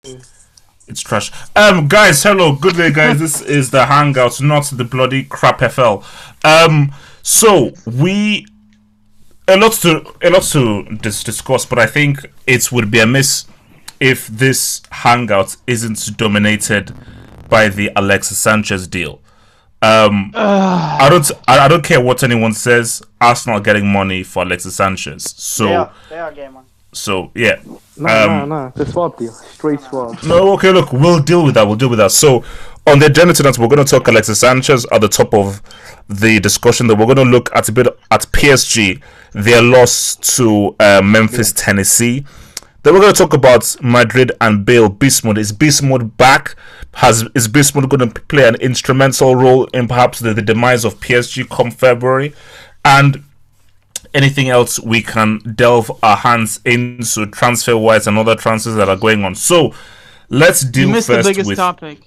It's trash. Guys, hello, good day, guys. This is the Hangout, not the bloody crap FL. So we a lot to discuss, but I think it would be amiss if this Hangout isn't dominated by the Alexis Sanchez deal. I don't care what anyone says. Arsenal are getting money for Alexis Sanchez, so they are getting money. So yeah, no, it's a swap deal, straight swap. No, okay, look, we'll deal with that. So on the agenda tonight, we're going to talk Alexis Sanchez at the top of the discussion. That we're going to look at a bit at PSG, their loss to Memphis, Tennessee. Then we're going to talk about Madrid and Bale. Beast mode, is Beast mode back? Is Beast mode going to play an instrumental role in perhaps the demise of PSG come February? And anything else we can delve our hands into transfer-wise and other transfers that are going on. So let's deal first with... You missed the biggest topic.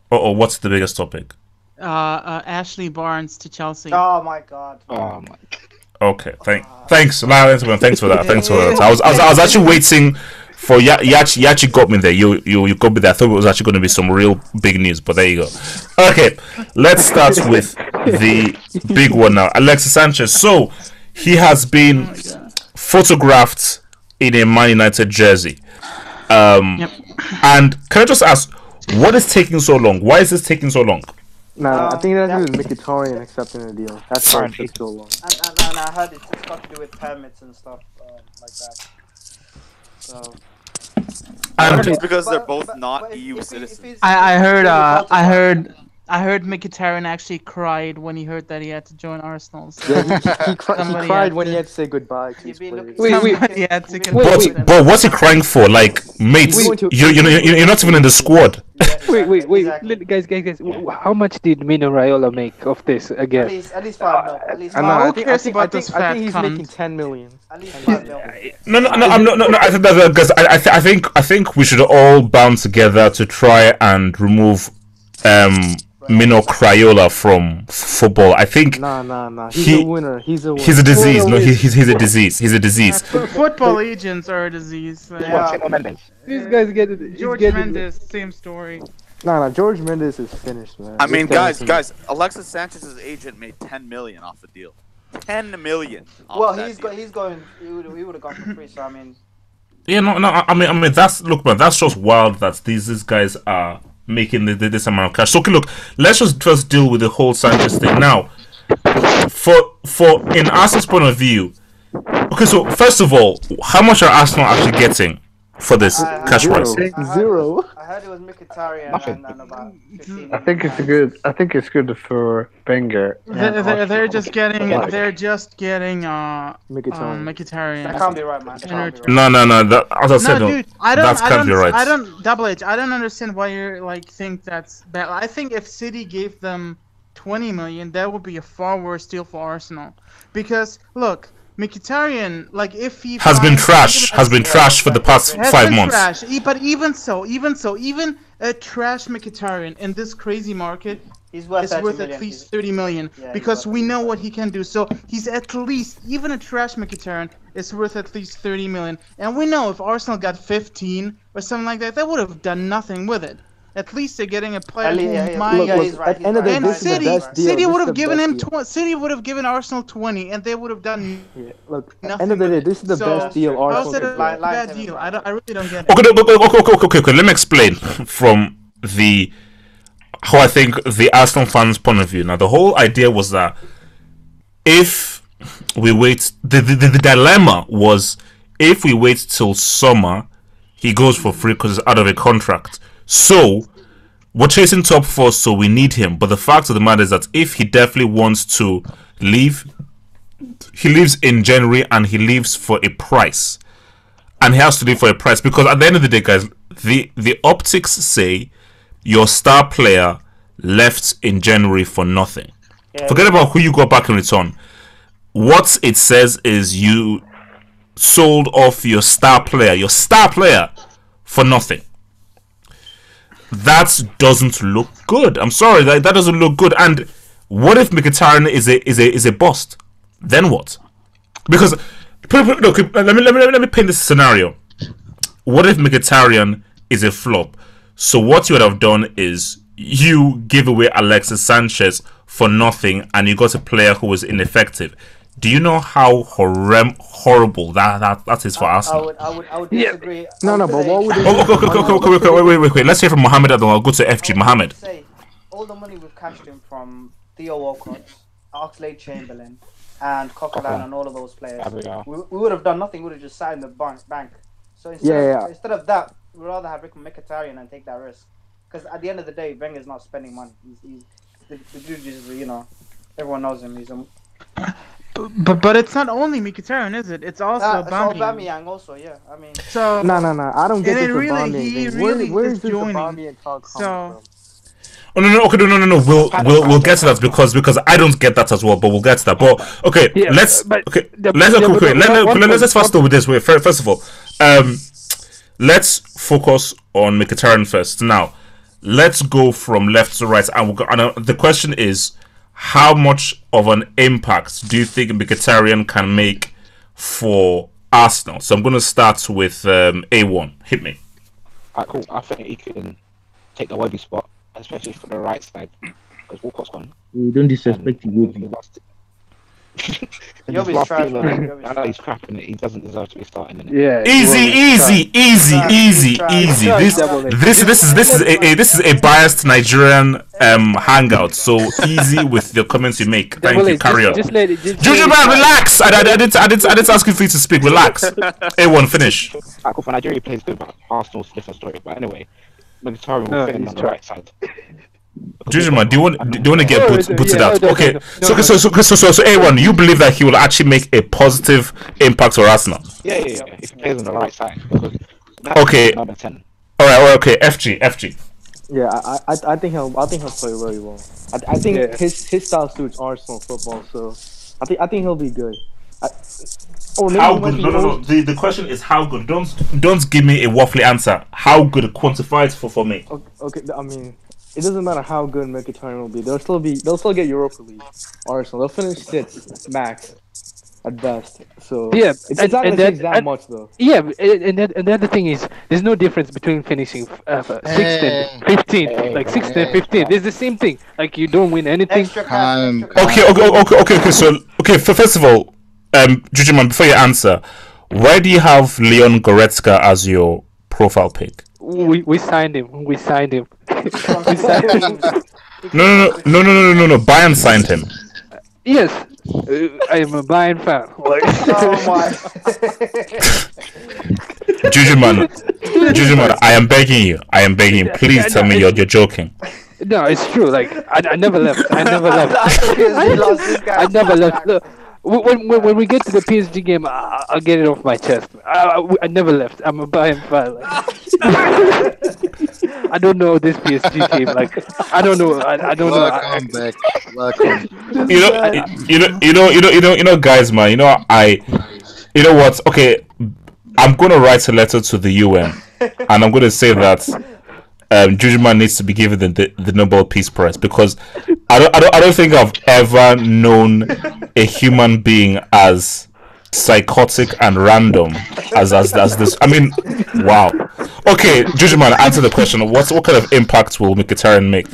What's the biggest topic? Ashley Barnes to Chelsea. Oh my god. Oh my. Okay, thanks, Lance. Thanks for that. I was actually waiting for Yachi got me there. You got me there. I thought it was actually going to be some real big news, but there you go. Okay, let's start with the big one now. Alexis Sanchez. So he has been photographed in a Man United jersey. And can I just ask, what is taking so long? Why is this taking so long? Nah, I think that's with Mkhitaryan accepting the deal. That's why it took so long. And I heard it's got to do with permits and stuff like that. So. It's because they're both not EU citizens. I heard Mkhitaryan actually cried when he heard that he had to join Arsenal. So Yeah, he cried when he had to say goodbye to his players. Wait. But what's he crying for? Like, mate, you're not even in the squad. Wait, exactly. Guys. How much did Mino Raiola make of this again? At least 5 mil. At least 5 I think he's making 10 million. At least 5 mil. No. I think we should all band together to try and remove Mino Raiola from football. I think. Nah. He's a winner. He's a disease. No, he's a disease. He's a disease. Football agents are a disease. These guys get it. George Mendes, same story. Nah. George Mendes is finished, man. I mean, guys. Alexis Sanchez's agent made 10 million off the deal. 10 million. Well, he's going. He would have gone for free. So I mean. Yeah, no. I mean, that's just wild that these guys are making this amount of cash. So okay, look, let's just first deal with the whole Sanchez thing now. For in Arsenal's point of view, okay. So first of all, how much are Arsenal actually getting for this cash price? Zero. I heard it was Mkhitaryan and about 15. I think it's good for Wenger. They're just getting Mkhitaryan. That can't be right, man. That can't be right. No. That, as I said, dude, that can't be right. I don't understand why you're think that's bad. I think if City gave them 20 million, that would be a far worse deal for Arsenal. Because look, Mkhitaryan, like if he has been trashed for the past 5 months. But even a trash Mkhitaryan in this crazy market is worth at least 30 million because we know what he can do. So he's at least, even a trash Mkhitaryan is worth at least 30 million. And we know if Arsenal got 15 or something like that, they would have done nothing with it. At least they're getting a player who might. At the end of the day, this is the best deal. City would have given him. City would have given Arsenal 20, and they would have done. Yeah, look. At the end of the day, this is the best deal Arsenal. How's it a bad deal? I really don't get it. Okay. Let me explain from how I think the Arsenal fans' point of view. Now, the whole idea was that if we wait, the dilemma was if we wait till summer, he goes for free because he's out of a contract. So, we're chasing top 4, so we need him. But the fact of the matter is that if he definitely wants to leave, he leaves in January and he leaves for a price. And he has to leave for a price because at the end of the day, guys, the optics say your star player left in January for nothing. Yeah. Forget about who you got back in return. What it says is you sold off your star player for nothing. That doesn't look good. I'm sorry, that doesn't look good. And what if Mkhitaryan is a bust? Then what? Because look, let me paint this scenario. What if Mkhitaryan is a flop. So what you would have done is you give away Alexis Sanchez for nothing, and you got a player who was ineffective. Do you know how horrible that is for Arsenal? I would disagree. No, but what would Wait. Let's hear from Mohammed, and then I'll go to FG. Mohammed. Say, all the money we've cashed in from Theo Walcott, Oxlade-Chamberlain, and Coquelin, and all of those players, we would have done nothing. We would have just sat in the bank. So instead of that, we'd rather have Mkhitaryan and take that risk. Because at the end of the day, Wenger's not spending money. He's the dude is, everyone knows him. He's a... But it's not only Mkhitaryan, is it? It's also Aubameyang also, yeah. I mean, so no. I don't get this Aubameyang thing. Where is this Aubameyang talk coming from? Oh no. We'll get to that because I don't get that as well. But we'll get to that. But okay, let's fast start with this. Wait, first of all, let's focus on Mkhitaryan first. Now, let's go from left to right, and the question is, how much of an impact do you think Mkhitaryan can make for Arsenal? So I'm going to start with A1. Hit me. Cool. I think he can take the Webby spot, especially for the right side, because Walcott's gone. You don't disrespect Webby. You'll be trash, man. I know he's crapping it. He doesn't deserve to be starting it. Yeah. Easy. This is a biased Nigerian hangout. So easy with the comments you make. Thank you. Carry on. Juju man, relax. I didn't ask you for you to speak. Relax. A1, finish. Cool. For Nigeria, he plays good, but Arsenal's a different story. But anyway, Mkhitaryan will fit in on the right side. Juju man, do you want to get booted out? Okay. So A1, you believe that he will actually make a positive impact for Arsenal? Yeah. If he plays on the right side. Okay. All right. Okay. FG. Yeah, I think he'll play really well. I think his style suits Arsenal football, so I think he'll be good. How good? No. The question is how good. Don't give me a waffly answer. How good? Quantify it for me. Okay. I mean, it doesn't matter how good Mkhitaryan will be. They'll still get Europa League. Arsenal. They'll finish 6th max at best. So it's not gonna change that much though. Yeah, and the other thing is, there's no difference between finishing 6th and 15th. Like 6th and 15th, it's the same thing. Like you don't win anything. Okay. So first of all, Juju man, before you answer, why do you have Leon Goretzka as your profile pick? We signed him. We signed him. No. Bayern signed him. Yes, I am a Bayern fan. Juju man, I am begging you. Please tell me you're joking. No, it's true. Like I never left. I never left. Look, when we get to the PSG game, I'll get it off my chest. I never left. I'm a Bayern fan. I don't know this PSG team. Like I don't know. I don't know. Welcome back. Welcome. You know, guys, man. You know what? Okay, I'm gonna write a letter to the UN, and I'm gonna say that Juju man needs to be given the Nobel Peace Prize, because I don't think I've ever known a human being as psychotic and random as this. I mean, wow. Okay, Juju man, answer the question. What kind of impact will Mkhitaryan make?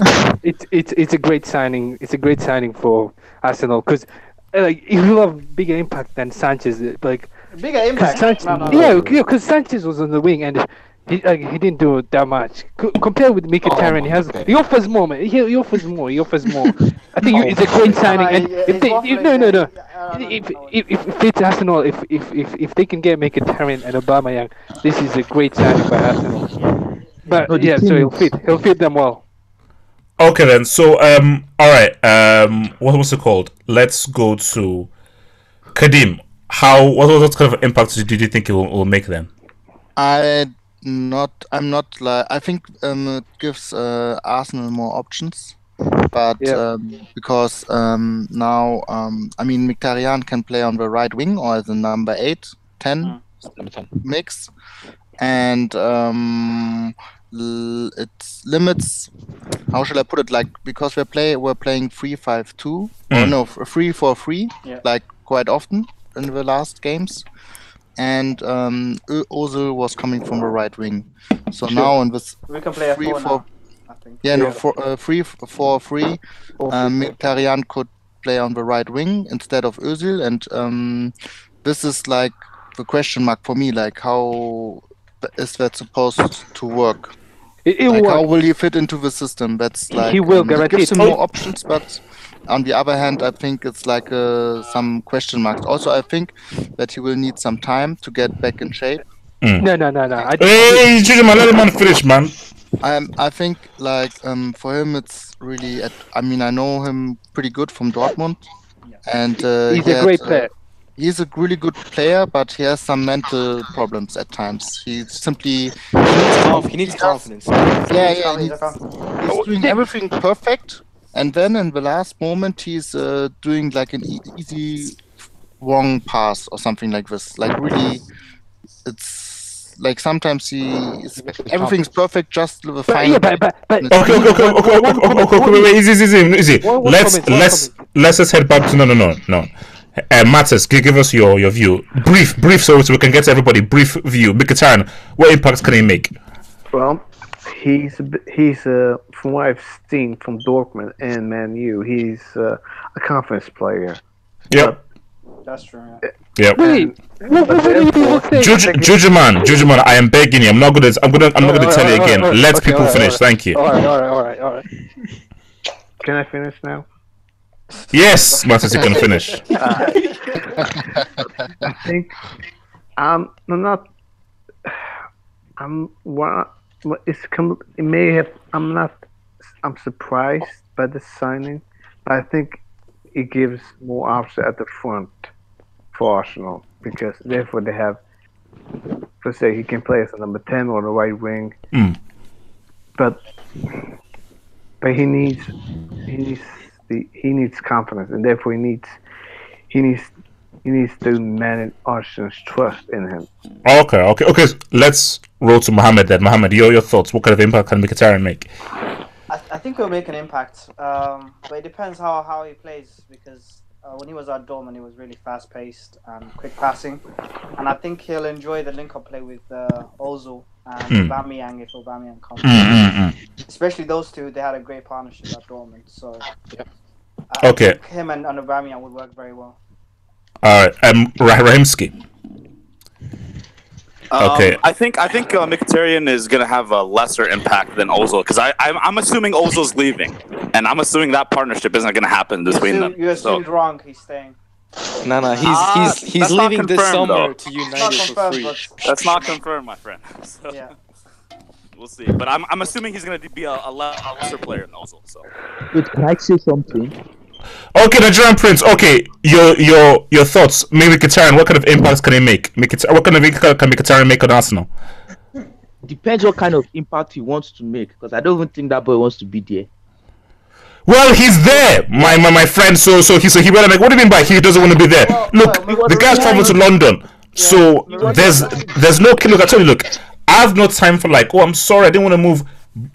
It's a great signing. It's a great signing for Arsenal, because like he will have bigger impact than Sanchez. Like bigger impact. Because Sanchez was on the wing and he didn't do that much. Compared with Mkhitaryan, he offers more, man. He offers more. I think it's a great signing. And if it's Arsenal, if they can get Mkhitaryan and Aubameyang, this is a great signing by Arsenal. But so he'll fit them well. Okay then. So all right. What was it called? Let's go to Kadim. What kind of impact do you think it will make then? I'm not like, I think it gives Arsenal more options, but because now I mean Mkhitaryan can play on the right wing or as a number 8, 10 mix, and it limits. How should I put it? Like, because we're playing 3-5-2 or no 3-4-3, like quite often in the last games. and Ozil was coming from the right wing. So now in this we can play a 4 now, I think. Yeah, no, 3-4-3. Mkhitaryan could play on the right wing instead of Özil, and this is like the question mark for me. Like, how is that supposed to work? How will he fit into the system? That's like he will it gives him more options, but on the other hand, I think it's like some question marks. Also, I think that he will need some time to get back in shape. No. Hey, let him finish, man. I think like for him it's really. I mean, I know him pretty good from Dortmund, and he's a great player. He's a really good player, but he has some mental problems at times. He simply he needs confidence. Yeah. He's doing everything perfect, and then in the last moment he's doing like an easy wrong pass or something like this. Like really, it's like sometimes everything's perfect, just with a final. Okay, wait, easy. Let's just head back to no. Matters, give us your view. Brief, so we can get to everybody. Brief view. Mkhitaryan, what impacts can he make? Well, he's from what I've seen from Dortmund and Man U, he's a confidence player. Yep. That's true. Yep. Jujuman, I am begging you. I'm not gonna tell you again. Let people finish. Thank you. All right. Can I finish now? Yes, Matters, you can finish. I think I'm surprised by the signing, but I think it gives more options at the front for Arsenal, because therefore they have, let's say, he can play as a number 10 or the right wing, but he needs confidence, and therefore he needs to manage Arsenal's trust in him. Okay. Let's roll to Mohammed then. Mohammed, your thoughts. What kind of impact can Mkhitaryan make? I think he'll make an impact, but it depends how he plays, because when he was at Dortmund, he was really fast-paced and quick passing, and I think he'll enjoy the link-up play with Ozil and Aubameyang if Aubameyang comes. Especially those two, they had a great partnership at Dortmund, so I think him and Aubameyang would work very well. All right, Rahimski. Okay. I think Mkhitaryan is gonna have a lesser impact than Ozil, because I'm assuming Ozil's leaving, and I'm assuming that partnership isn't gonna happen between them. You assumed wrong. He's staying. No, he's leaving this summer to United for free. That's not confirmed, my friend. So, yeah. We'll see. But I'm assuming he's gonna be a lesser player than Ozil. So. Wait, can I say something? Okay, Nigerian Prince. Okay, your thoughts. Maybe Mkhitaryan, what kind of impacts can he make? What kind of impact can Mkhitaryan make on Arsenal? Depends what kind of impact he wants to make, because I don't even think that boy wants to be there. Well, he's there, my friend. So he better make. What do you mean by he doesn't want to be there? Look, the guy's traveled to London, so there's no. Look, I tell you, look, I have no time for like. Oh, I'm sorry, I didn't want to move.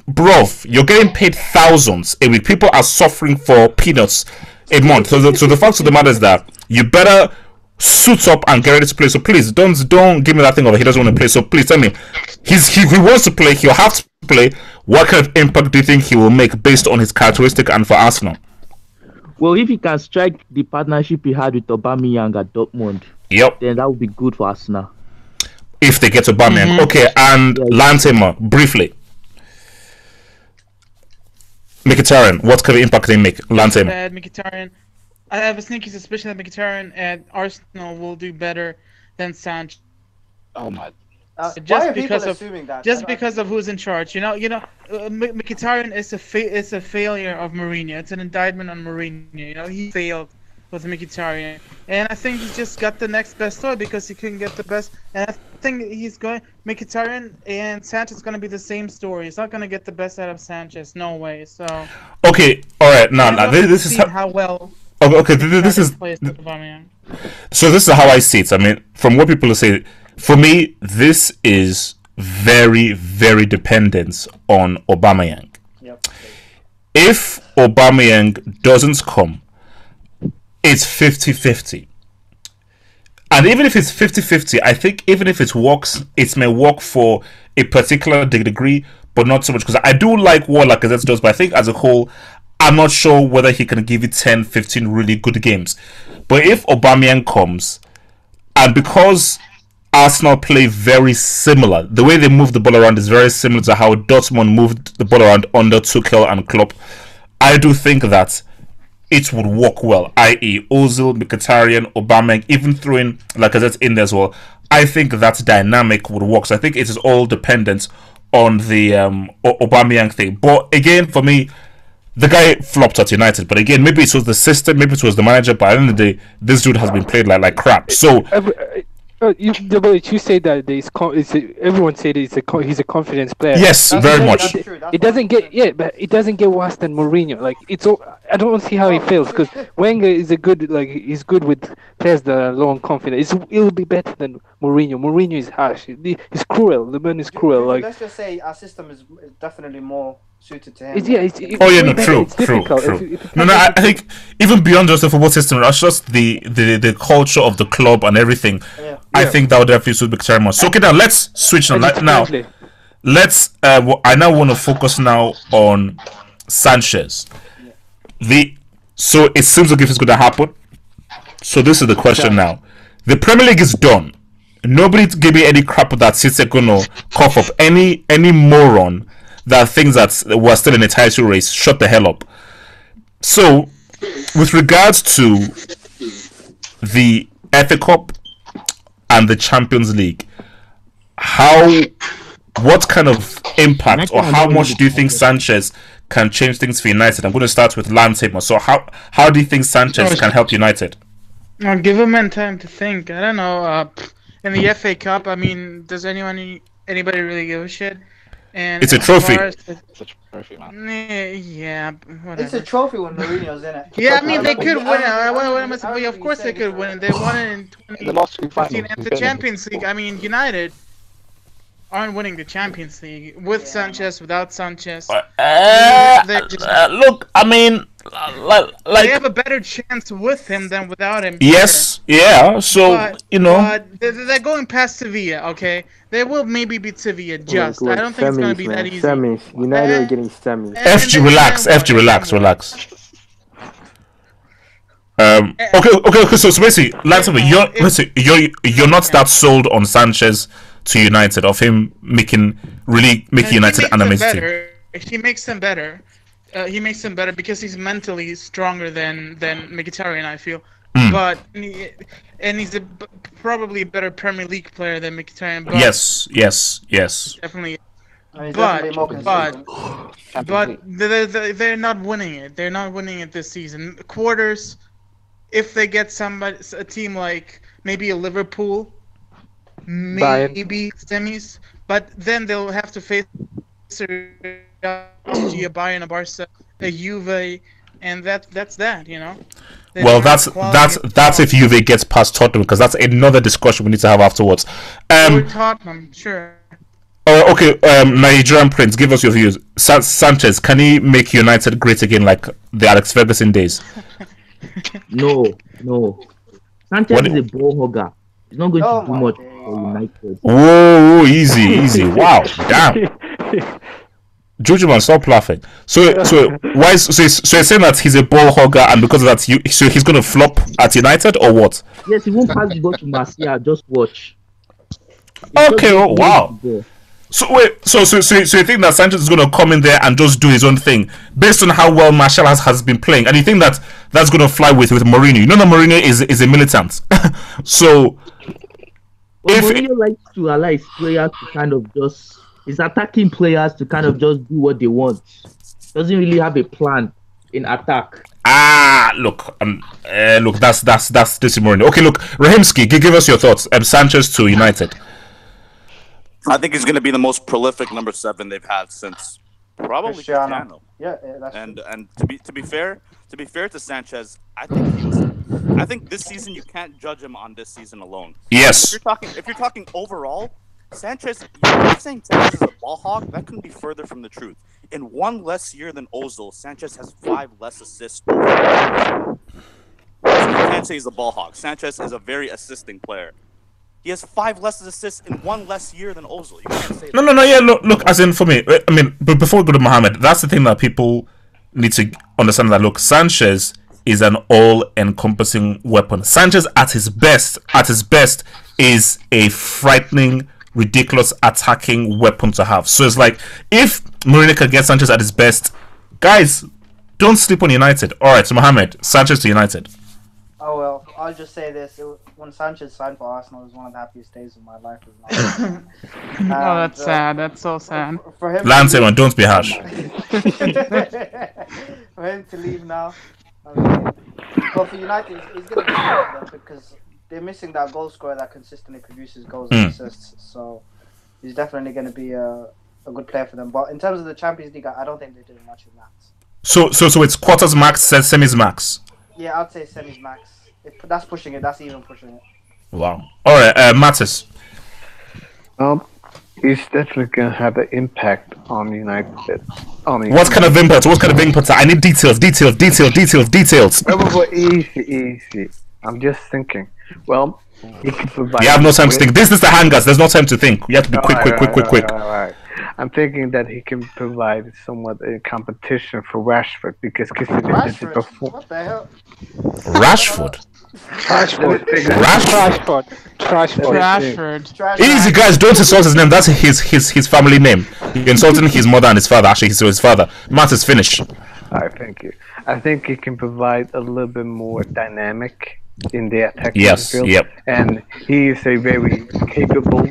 Bro, you're getting paid thousands a week. People are suffering for peanuts a month. So the fact of the matter is that you better suit up and get ready to play. So please don't give me that thing of he doesn't want to play. So please tell me, he wants to play. He'll have to play. What kind of impact do you think he will make based on his characteristic and for Arsenal? Well, if he can strike the partnership he had with Aubameyang at Dortmund, then that would be good for Arsenal. If they get Aubameyang, okay. And Lantema, briefly. Mkhitaryan, what kind of impact can he make? Lantema. Mkhitaryan, I have a sneaky suspicion that Mkhitaryan at Arsenal will do better than Sanchez. Oh my. Just because of who's in charge, Mkhitaryan is a failure of Mourinho. It's an indictment on Mourinho. He failed with Mkhitaryan, and I think he's just got the next best toy because he couldn't get the best. And I think Mkhitaryan and Sanchez is going to be the same story. He's not going to get the best out of Sanchez, no way. So okay, all right, now this is how well. Okay, this is so. This is how I see it. I mean, from what people say. For me, this is very, very dependent on Aubameyang. Yep. If Aubameyang doesn't come, it's 50-50. And even if it's 50-50, I think even if it works, it may work for a particular degree, but not so much. Because I do like what Lacazette does, but I think as a whole, I'm not sure whether he can give you 10, 15 really good games. But if Aubameyang comes, and because Arsenal play very similar, the way they move the ball around is very similar to how Dortmund moved the ball around under Tuchel and Klopp, I do think that it would work well, i.e. Ozil, Mkhitaryan, Aubameyang, even throwing Lacazette in there as well. I think that dynamic would work. So I think it is all dependent on the Aubameyang thing. But again, for me, the guy flopped at United. But again, maybe it was the system, maybe it was the manager. But at the end of the day, this dude has been played like crap. So you say that everyone said he's a confidence player. Yes, very much. It doesn't get worse than Mourinho. Like I don't see how he fails, because Wenger is he's good with players that are low on confidence. It'll be better than Mourinho. Mourinho is harsh. He's cruel. The man is cruel. Let's just say our system is definitely more suited to him. True. No, I think even beyond just the football system, that's just the culture of the club and everything. Yeah. I think that would definitely suit Mkhitaryan more. So okay, now let's switch now. Let's. I now want to focus now on Sanchez. So it seems like if it's going to happen. So this is the question now. The Premier League is done. Nobody give me any crap that City going to cough up. Any moron that thinks that we're still in a title race, shut the hell up. So, with regards to the FA Cup and the Champions League, what kind of impact or how much do you think Sanchez can change things for United? I'm going to start with Lance Hamer. So how do you think Sanchez can help United? I'll give him time to think. I don't know. In the FA Cup, I mean, does anybody really give a shit? And it's a trophy. It's a trophy, man. Yeah, whatever. It's a trophy when Mourinho's in it. Yeah, I mean, they could win it. Of course they could win it. They won it in 2015 at the Champions League. I mean, United aren't winning the Champions League with Sanchez, without Sanchez. Look, I mean, they have a better chance with him than without him. Yes, yeah. So but they're going past Sevilla. Okay, they will maybe beat Sevilla. I don't think it's gonna be that easy. Semis. United are getting semis. FG, relax. Okay. So basically, Lance, you're not that sold on Sanchez to United, of him making United an amazing team. He makes them better. He makes them better because he's mentally stronger than Mkhitaryan, I feel. But he's probably a better Premier League player than Mkhitaryan. But yes. Definitely. But they're not winning it. They're not winning it this season. Quarters, if they get a team like maybe a Liverpool, maybe semis, but then they'll have to face a Bayern, a Barca, a Juve, and that's that, you know. Well, that's if Juve gets past Tottenham, because that's another discussion we need to have afterwards. Or Tottenham, sure. Okay, Nigerian Prince, give us your views. Sanchez, can he make United great again like the Alex Ferguson days? No. Sanchez is a ball hogger. He's not going to do much for United. Whoa, easy. Wow, damn. Jujuman, stop laughing. So you're saying that he's a ball hogger, and because of that, so he's going to flop at United, or what? Yes, he won't pass the ball to Martial. Just watch. Okay, wow. So wait, so you think that Sanchez is going to come in there and just do his own thing based on how well Martial has been playing, and you think that that's going to fly with Mourinho? You know that Mourinho is a militant, so. Mourinho likes to allow his players to kind of just. He's attacking players to kind of just do what they want. Doesn't really have a plan in attack. Look, that's this Mourinho. Okay, look, Rahimski, give us your thoughts. Sanchez to United. I think he's going to be the most prolific number 7 they've had since probably Cristiano. Yeah, that's and to be fair to Sanchez, I think this season you can't judge him on this season alone. Yes. If you're talking overall, Sanchez, you're saying Sanchez is a ball hog? That couldn't be further from the truth. In one less year than Ozil, Sanchez has 5 less assists. you can't say he's a ball hog. Sanchez is a very assisting player. He has 5 less assists in 1 less year than Ozil. You can't say that. No. Yeah, look. As in, for me, I mean, but before we go to Mohamed, that's the thing that people need to understand. That look, Sanchez is an all-encompassing weapon. Sanchez, at his best, is a frightening, ridiculous attacking weapon to have. So it's like, if Mourinho can get Sanchez at his best, guys, don't sleep on United. All right, so Mohamed, Sanchez to United. Oh well, I'll just say this: when Sanchez signed for Arsenal, it was one of the happiest days of my life. Oh, that's sad. That's so sad. For him, Lance, don't be harsh. For him to leave now, I mean, but for United, he's going to be good because they're missing that goal scorer that consistently produces goals and assists. So he's definitely going to be a good player for them. But in terms of the Champions League, I don't think they're doing much in that. So it's quarters max, semis max. Yeah, I'd say semis max. That's pushing it. That's even pushing it. Wow. All right, Mattis. He's definitely gonna have an impact on United. What kind of impact? I need details. Easy. I'm just thinking. Well, he can provide. You have no time to think. This is the hangers. There's no time to think. You have to be quick. Right. I'm thinking that he can provide somewhat a competition for Rashford because Rashford? What the hell? Rashford. Easy, guys, don't insult his name. That's his family name. You're insulting his mother and his father. Actually, he's his father. Matt is finished. Alright, thank you. I think he can provide a little bit more dynamic in the attacking field. Yep. And he is a very capable,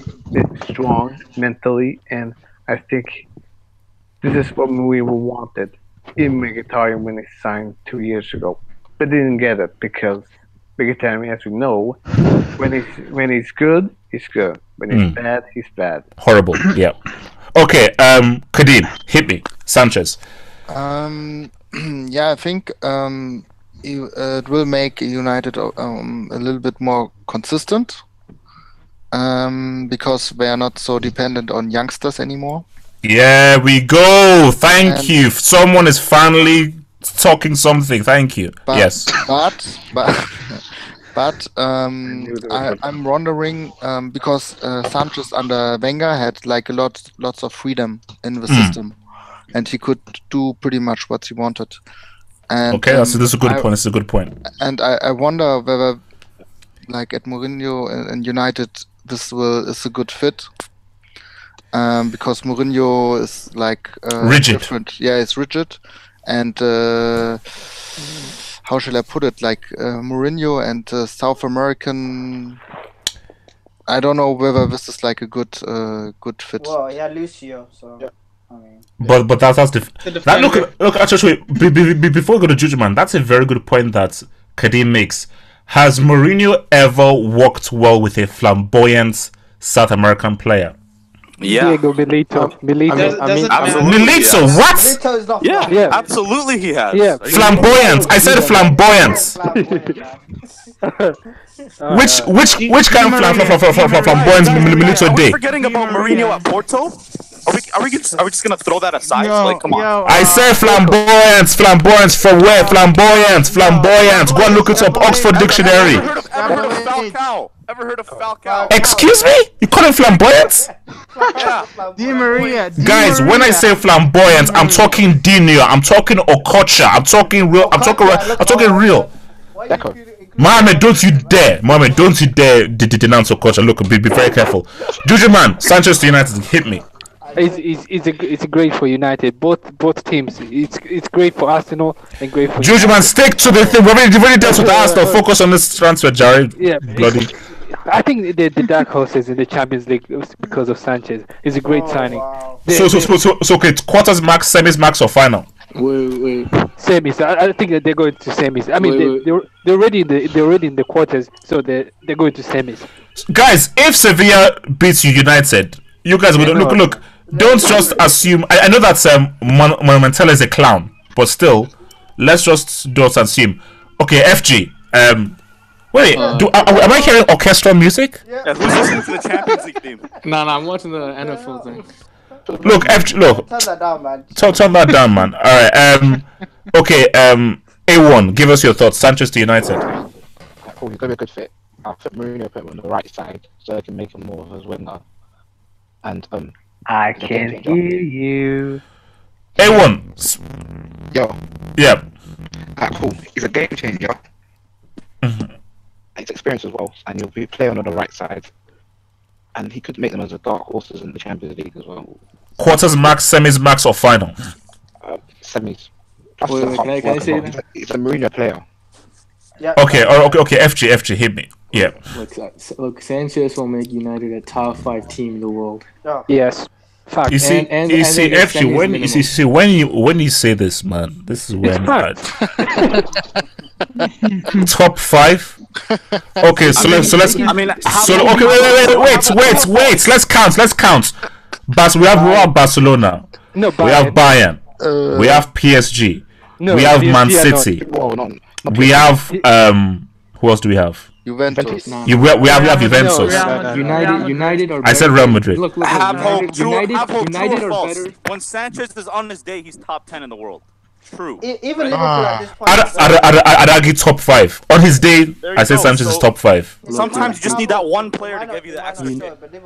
strong mentally, and I think this is what we wanted in Mkhitaryan when he signed 2 years ago. But didn't get it because Mkhitaryan, as we know, when he's good, he's good. When he's bad, he's bad. Horrible. Yeah. Okay. Kadim, hit me. Sanchez. Yeah, I think it will make United a little bit more consistent because they are not so dependent on youngsters anymore. Yeah, we go. Thank you. Someone is finally talking something. Thank you. Yes. But I'm wondering because Sanchez under Wenger had like lots of freedom in the system, and he could do pretty much what he wanted. And, okay, this is a good point. It's a good point. And I wonder whether, like at Mourinho and United, this is a good fit. Because Mourinho is like rigid. Different. Yeah, it's rigid, and how shall I put it? Like Mourinho and South American. I don't know whether this is like a good fit. Well, he had Lucio, so. Yeah. I mean, but that's that look actually before we go to Judgment, that's a very good point that Kadim makes. Has Mourinho ever worked well with a flamboyant South American player? Yeah. Diego Milito. Milito, what? Milito is not yeah, absolutely he has. Yeah. Flamboyant. I said flamboyant. Which kind of flamboyance Milito Are we did? forgetting about Mourinho at Porto? Are we just gonna throw that aside? Like, come on. I said flamboyance from where? Flamboyant. Go and look it up. Oxford Dictionary. Ever heard of Falcao? Excuse me? You call him flamboyant? Yeah. Di Maria. Guys, when I say flamboyant, I'm talking Dino. I'm talking Okocha. I'm talking real. I'm talking real. Mohamed, don't you dare denounce Okocha. Look, be very careful. Juju man, Sanchez to United, hit me. It's great for United. Both teams. It's great for Arsenal and great for. Juju man, stick to the thing. We've already dealt with Arsenal. Focus on this transfer, Jared. Yeah, bloody. I think the dark horses in the Champions League because of Sanchez. It's a great signing. Wow. So okay, it's quarters max, semis max, or final? Wait. Semis. I think that they're going to semis. I mean, they're already in the quarters, so they're going to semis. Guys, if Sevilla beats United, you guys would look. Don't just assume. I know that Monumental is a clown, but still, let's just don't assume. Okay, FG. Wait, am I hearing orchestral music? Yeah, who's listening to the Champions League theme? No, I'm watching the NFL thing. Look, FG, look. Turn that down, man. Turn that down, man. All right. Okay. A1. Give us your thoughts. Sanchez to United. cool. He's gonna be a good fit. I'll put Mourinho put him on the right side so I can make him more of a winger. And I can hear you. A1. Yo. Yeah. Cool. He's a game changer. He's experienced as well, and he'll be playing on the right side. And he could make them as a dark horses in the Champions League as well. Quarters max, semis max, or final? Semis. Wait, can I say that? He's a Mourinho player. Yeah. Okay, okay. FG, hit me. Yeah. Look, Sanchez will make United a top 5 team in the world. Oh. Yes. Fact. You see, FG, when you say this, man, this is when top 5. Okay, so let's. I mean, okay, wait. Let's count. But we have Barcelona. No, we have Bayern. We have PSG. We have Man City. We have who else do we have? Juventus. We have Juventus. United are better. I said Real Madrid. Look, have hope. United are better. When Sanchez is on his day, he's top 10 in the world. True. Even Liverpool at this point. I'd argue top 5 on his day. I said Sanchez is top 5. Sometimes you just need that one player to give you the extra.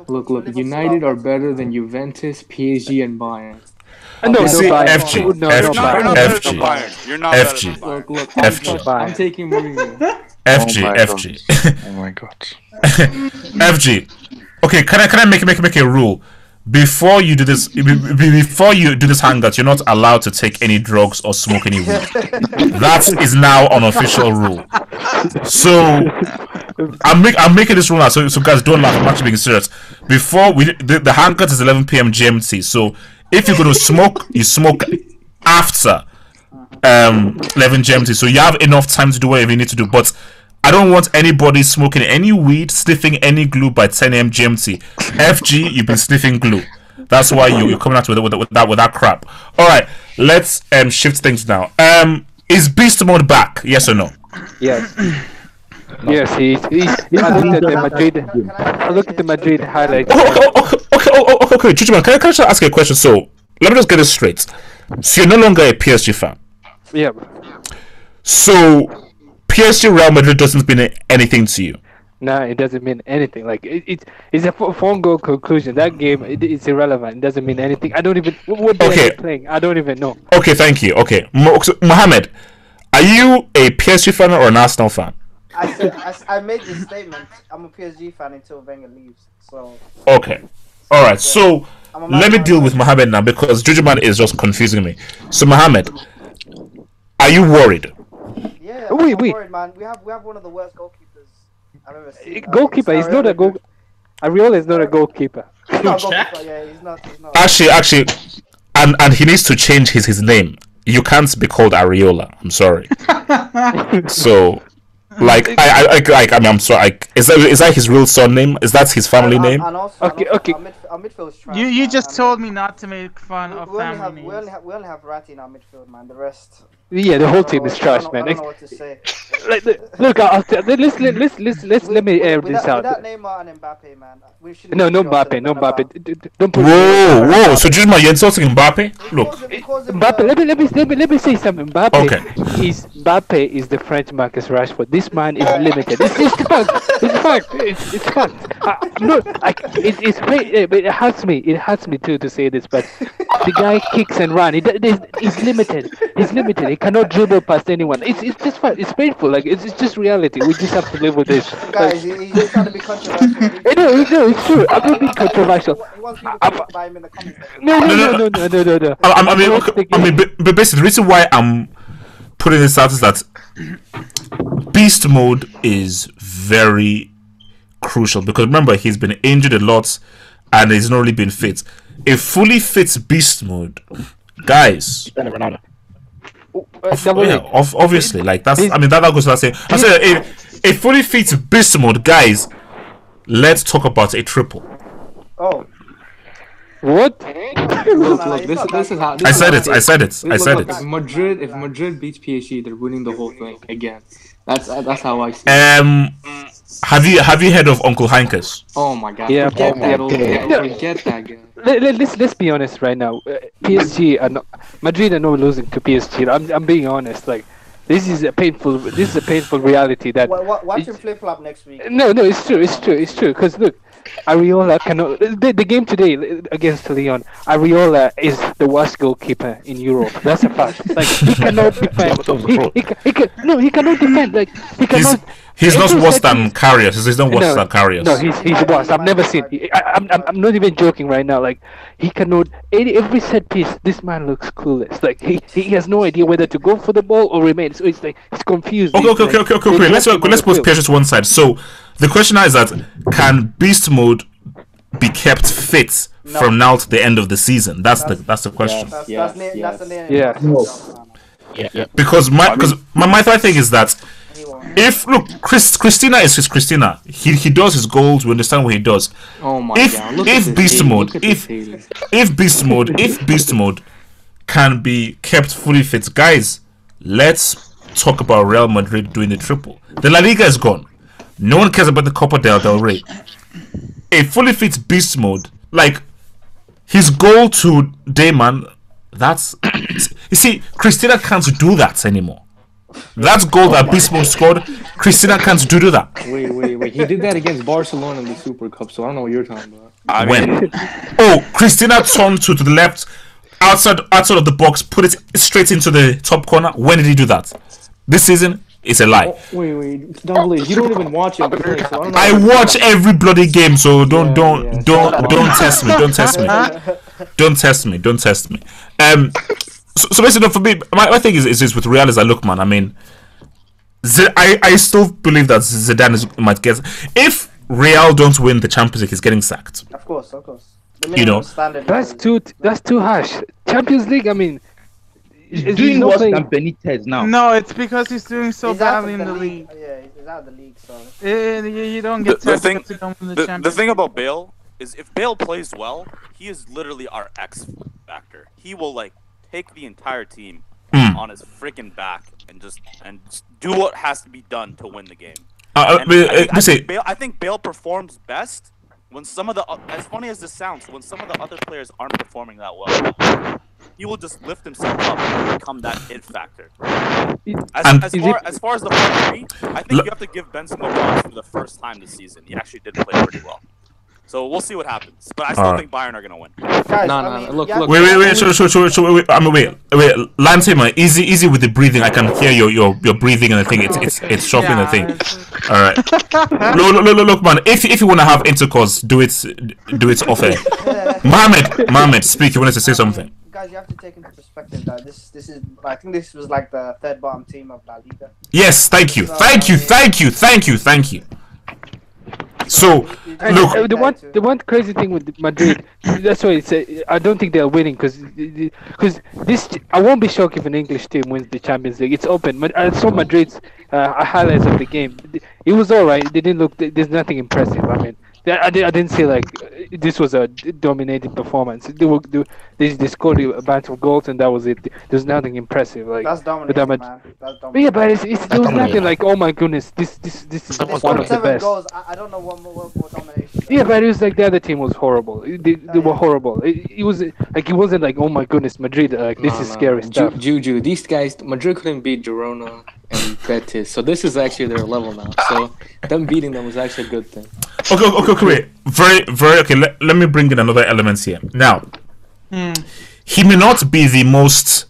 Look. United are better than Juventus, PSG, and Bayern. No, see, FG. You're not FG. Look, FG. I'm taking Mourinho. FG. Oh my god. FG. Okay, can I make a rule? Before you do this hangout, you're not allowed to take any drugs or smoke any weed. That is now an official rule. So I'm making this rule now, so guys don't laugh. I'm actually being serious. Before the hangout is 11 p.m. GMT. So if you're going to smoke, you smoke after 11 GMT. So you have enough time to do whatever you need to do. But I don't want anybody smoking any weed, sniffing any glue by 10 a.m. GMT. FG, you've been sniffing glue. That's why you're coming out with that crap. All right, let's shift things now. Is Beast Mode back? Yes or no? Yes. Yes, he's I looked at the Madrid highlights. Okay, Jujuman, can I just ask you a question? So let me just get this straight. So you're no longer a PSG fan. Yeah. So PSG Real Madrid doesn't mean anything to you. No, it doesn't mean anything. Like it's a foregone conclusion. That game it's irrelevant. It doesn't mean anything. I don't even what they are playing. I don't even know. Okay, thank you. Okay, Mohammed, are you a PSG fan or an Arsenal fan? I made this statement. I'm a PSG fan until Wenger leaves. So. Okay. All right. So let me deal with Mohammed now because Jujuman is just confusing me. So Mohammed, are you worried? Yeah, I'm worried, man. We have one of the worst goalkeepers I've ever seen. Goalkeeper is not a goal. Areola is not a goalkeeper. He's not a goalkeeper. Yeah, he's not. Actually, and he needs to change his name. You can't be called Areola. I'm sorry. So. I'm sorry. Is that his real surname? Is that his family name? Okay. Our midfield is trash. You just told me not to make fun of family names. We only have Ratty in our midfield, man. The rest. Yeah, the whole team is trash, man. I don't know what to say. Look, let me air this out. Without Neymar and Mbappe, man. No Mbappe. Don't put. Whoa! So Jujuma, you're insulting Mbappe? Look, Mbappe. Let me say something. Mbappe is the French Marcus Rashford. This man is limited. It's fact. It's fact. No, it hurts me. It hurts me too to say this, but the guy kicks and runs. He's limited. He's limited. He cannot dribble past anyone. It's just fun. It's painful. Like it's just reality. We just have to live with this. Guys, he's trying to be controversial. No, it's true. I'm not being controversial. He wants people to buy him in the comments. No. I mean, but basically, the reason why I'm putting this out is that Beast Mode is very crucial because remember he's been injured a lot and he's not really been fit. A fully fit Beast Mode, guys. Obviously, like that's. I mean, that goes without saying. I said a fully fit Beast Mode, guys. Let's talk about a triple. Oh. What? Look, this is how. I said it. If Madrid beats PSG, they're winning the whole thing again. That's how I see it. Have you heard of Uncle Heinkes? Oh my god. Yeah. Forget that guy. Let's be honest right now. PSG are not. Madrid are not losing to PSG. I'm being honest. Like This is a painful reality that. Watch him flip flop next week. No, it's true. Because look, Areola cannot. The game today against Lyon, Areola is the worst goalkeeper in Europe. That's a fact. Like he cannot defend. He cannot defend. Like he cannot. He's not worse than Karius. He's not worse than Karius. No, he's worse. I've never seen. I'm not even joking right now. Like he cannot. Every set piece, this man looks clueless. Like he has no idea whether to go for the ball or remain. So it's like he's confused. Okay. Let's put PSG to one side. So the question now is that can Beast Mode be kept fit from now to the end of the season? That's the question. Yeah. Because my thing is that. If Christina is Christina, he does his goals. We understand what he does. Oh my god! If Beast Mode can be kept fully fit, guys, let's talk about Real Madrid doing the triple. The La Liga is gone. No one cares about the Copa del Rey. A fully fit Beast Mode, like his goal to Dayman, that's you see, Christina can't do that anymore. That's goal that Beast Mode scored. Christina can't do that. Wait. He did that against Barcelona in the Super Cup, so I don't know what you're talking about. When? Christina turned to the left, outside of the box, put it straight into the top corner. When did he do that? This season? It's a lie. Wait. You don't even watch it. So I watch every bloody game, so don't test me. Don't test me. So basically, for me, my thing is with Real is that, look, man, I mean, I still believe that Zidane might get. If Real don't win the Champions League, he's getting sacked. Of course. That's too harsh. Champions League, I mean, he's doing worse than Benitez now. No, it's because he's doing so badly in the league. Yeah, he's out of the league, so you don't get the thing about Bale is if Bale plays well, he is literally our X factor. He will take the entire team on his freaking back and just do what has to be done to win the game. I think Bale performs best when some of the, as funny as this sounds, when some of the other players aren't performing that well. He will just lift himself up and become that it factor. As far as the front three, I think you have to give Benzema props for the first time this season. He actually did play pretty well. So we'll see what happens, but I still think Bayern are gonna win. Guys, no. Look. Wait. Lantima, easy with the breathing. I can hear your breathing, and I think it's shocking. I think. All right. Look, man. If you wanna have intercourse, do it off air. Mohammed, speak. You wanted to say something. Guys, you have to take into perspective that this is. I think this was like the third bottom team of La Liga. Yes, thank you. So look, the one crazy thing with Madrid, that's why it's I don't think they're winning because this. I won't be shocked if an English team wins the Champions League. It's open. I saw Madrid's highlights of the game. It was alright. They didn't look. There's nothing impressive. I mean, I didn't say like this was a dominating performance. They scored a bunch of goals and that was it. There's nothing impressive. Like that's dominating, man. That's dominating. Yeah, but there was nothing like, oh my goodness, this is one of the best. Goals. I don't know what more domination. Yeah, but it was like the other team was horrible. They were horrible. It was like, it wasn't like, oh my goodness, Madrid. This is scary stuff. Juju, these guys, Madrid couldn't beat Girona and Betis, so this is actually their level now. So them beating them was actually a good thing. Okay, wait. Very okay. Let me bring in another element here. Now, he may not be the most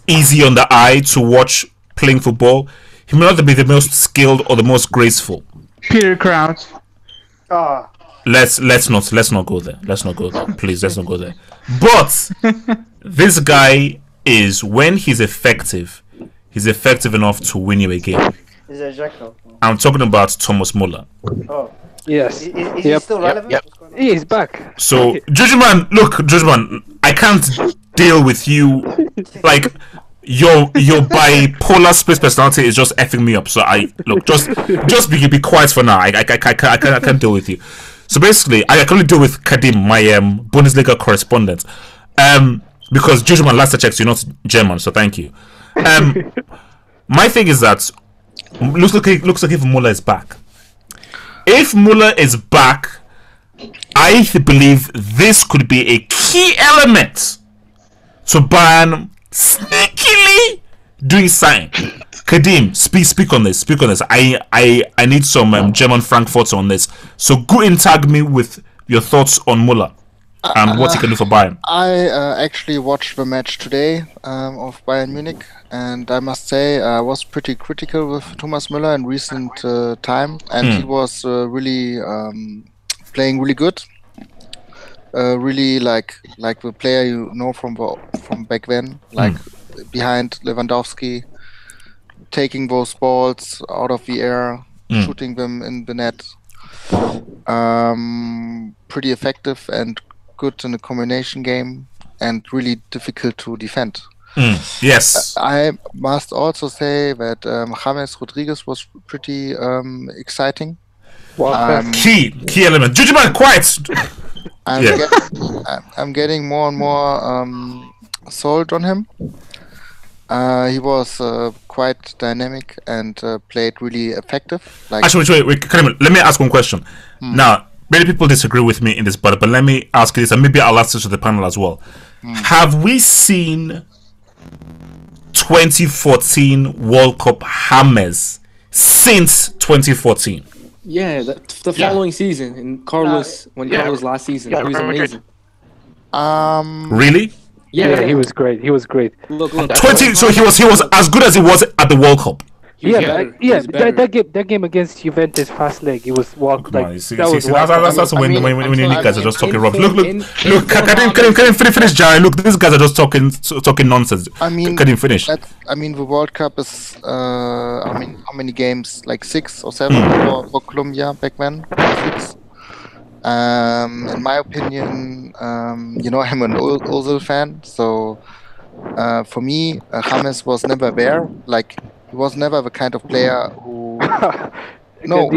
easy on the eye to watch playing football. He may not be the most skilled or the most graceful. Peter Crouch. Let's not go there. Please, let's not go there. But this guy is, when he's effective enough to win you a game. Is it Jekyll? I'm talking about Thomas Muller. Oh. Yes. Is he still relevant? Yep. He is back. So, Judgman, I can't deal with you. Like, your bipolar space personality is just effing me up. So just be quiet for now. I can't deal with you. So basically, I can only deal with Kadim, my Bundesliga correspondent. Because Judgman, last I checked, you're not German, so thank you. My thing is that looks like if Muller is back. If Muller is back, I believe this could be a key element to Bayern sneakily doing sign. Kadim, speak on this. Speak on this. I need some German Frankfurter on this. So go and tag me with your thoughts on Muller and what he can do for Bayern. I actually watched the match today of Bayern Munich, and I must say I was pretty critical with Thomas Müller in recent time, and he was really playing really good. Really like the player you know from back then, like behind Lewandowski, taking those balls out of the air, shooting them in the net. Pretty effective and good in the combination game, and really difficult to defend. Yes. I must also say that James Rodriguez was pretty exciting. Key element. Jujuman, quiet. I'm getting more and more sold on him. He was quite dynamic and played really effective. Actually, wait, let me ask one question. Now, many people disagree with me in this, but let me ask you this, and maybe I'll ask this to the panel as well. Have we seen 2014 World Cup James since 2014? Yeah, the following season in Carlos, Carlos last season, he was amazing. Really? Yeah, he was great. He was great. Look, 20. So he was as good as he was at the World Cup. That game against Juventus fast leg, he was walked like that's when you guys are just talking rubbish. Look, Karim, finish, Jai. Look, these guys are just talking nonsense. I mean, Karim, finish. I mean, the World Cup is I mean, how many games? Like 6 or 7 for Colombia back then. 6. In my opinion, you know, I'm an Ozil fan, so for me, James was never there. Like, he was never the kind of player who. No